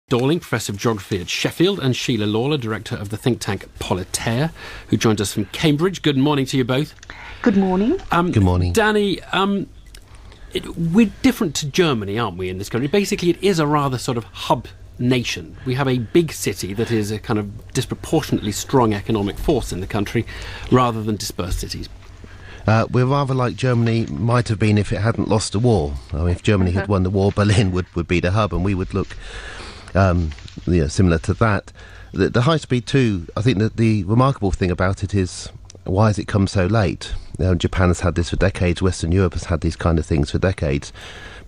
Dorling, Professor of Geography at Sheffield, and Sheila Lawlor, Director of the think tank Politaire, who joined us from Cambridge. Good morning to you both. Good morning. Good morning. Danny, we're different to Germany, aren't we, in this country? Basically, it is a rather sort of hub nation. We have a big city that is a kind of disproportionately strong economic force in the country, rather than dispersed cities. We're rather like Germany might have been if it hadn't lost the war. I mean, if Germany had won the war, Berlin would be the hub, and we would look similar to that. The High Speed 2, I think that the remarkable thing about it is, why has it come so late? Japan has had this for decades, Western Europe has had these kind of things for decades.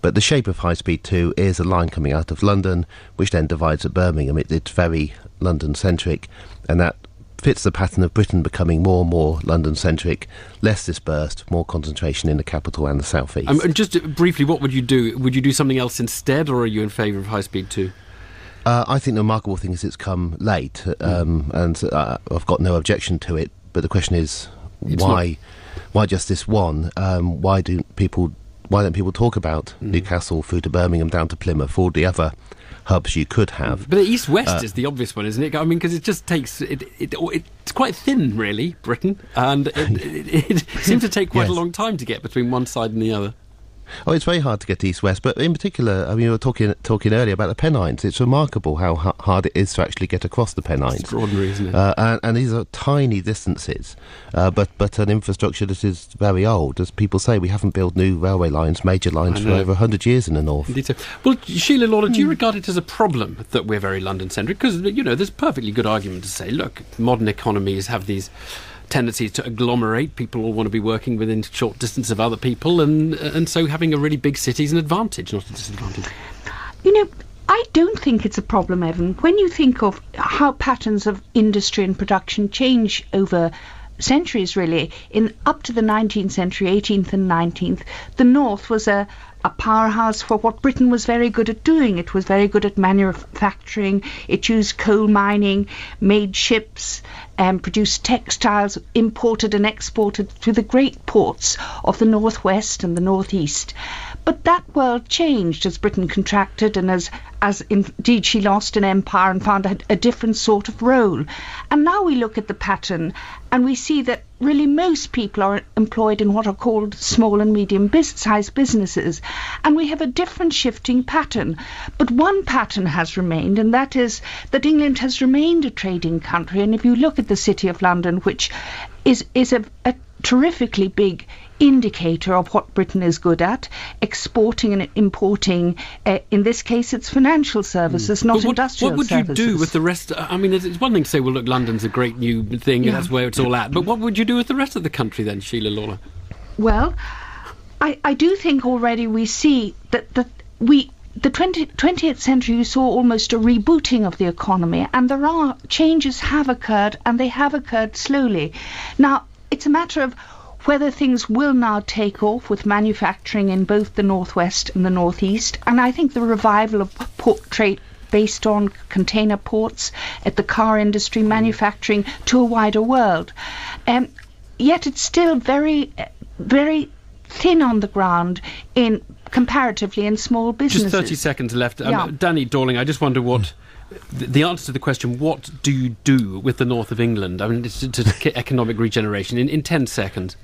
But the shape of High Speed 2 is a line coming out of London, which then divides at Birmingham. It's very London-centric, and that fits the pattern of Britain becoming more and more London-centric, less dispersed, more concentration in the capital and the south-east. Just briefly, what would you do? Would you do something else instead, or are you in favour of High Speed 2? I think the remarkable thing is it's come late, and I've got no objection to it, but the question is, why just this one? Why don't people talk about Newcastle through to Birmingham down to Plymouth, all the other hubs you could have? But east-west is the obvious one, isn't it? I mean, because it just takes it's quite thin, really, Britain, and it seems to take quite a long time to get between one side and the other. Oh, it's very hard to get east-west, but in particular, I mean, you were talking earlier about the Pennines. It's remarkable how hard it is to actually get across the Pennines. Extraordinary, isn't it? And these are tiny distances, but an infrastructure that is very old. As people say, we haven't built new railway lines, major lines, for over 100 years in the north. Indeed so. Well, Sheila Lawlor, do you regard it as a problem that we're very London-centric? Because, there's a perfectly good argument to say, look, modern economies have these tendencies to agglomerate. People all want to be working within short distance of other people, and so having a really big city is an advantage, not a disadvantage. I don't think it's a problem, Evan. When you think of how patterns of industry and production change over centuries, really, up to the 19th century, 18th and 19th, the North was a powerhouse for what Britain was very good at doing. It was very good at manufacturing. It used coal mining, made ships, produced textiles, imported and exported to the great ports of the northwest and the northeast. But that world changed as Britain contracted, and as indeed she lost an empire and found a different sort of role. And now we look at the pattern and we see that really most people are employed in what are called small and medium-sized businesses, and we have a different shifting pattern. But one pattern has remained, and that is that England has remained a trading country. And if you look at the City of London, which is a terrifically big indicator of what Britain is good at, exporting and importing. In this case, it's financial services, not industrial services. What would you do with the rest? I mean, it's one thing to say, well, look, London's a great new thing, and that's where it's all at. But what would you do with the rest of the country then, Sheila Lawlor? Well, I do think already we see that the 20th century, you saw almost a rebooting of the economy, and changes have occurred, and they have occurred slowly. Now, it's a matter of whether things will now take off with manufacturing in both the northwest and the northeast, and I think the revival of port trade based on container ports, at the car industry, manufacturing to a wider world. Yet it's still very, very thin on the ground comparatively in small businesses. Just 30 seconds left. Danny Dorling, I just wonder what the answer to the question, what do you do with the north of England? I mean, it's to economic regeneration in 10 seconds.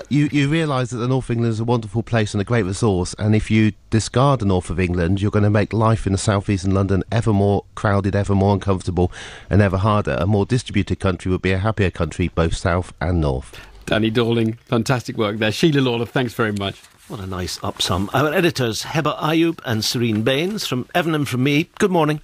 You realise that the north of England is a wonderful place and a great resource, and if you discard the north of England, you're going to make life in the south-east and London ever more crowded, ever more uncomfortable, and ever harder. A more distributed country would be a happier country, both south and north. Danny Dorling, fantastic work there. Sheila Lawlor, thanks very much. What a nice upsum. Our editors, Heba Ayub and Serene Baines. From Evan and from me, good morning.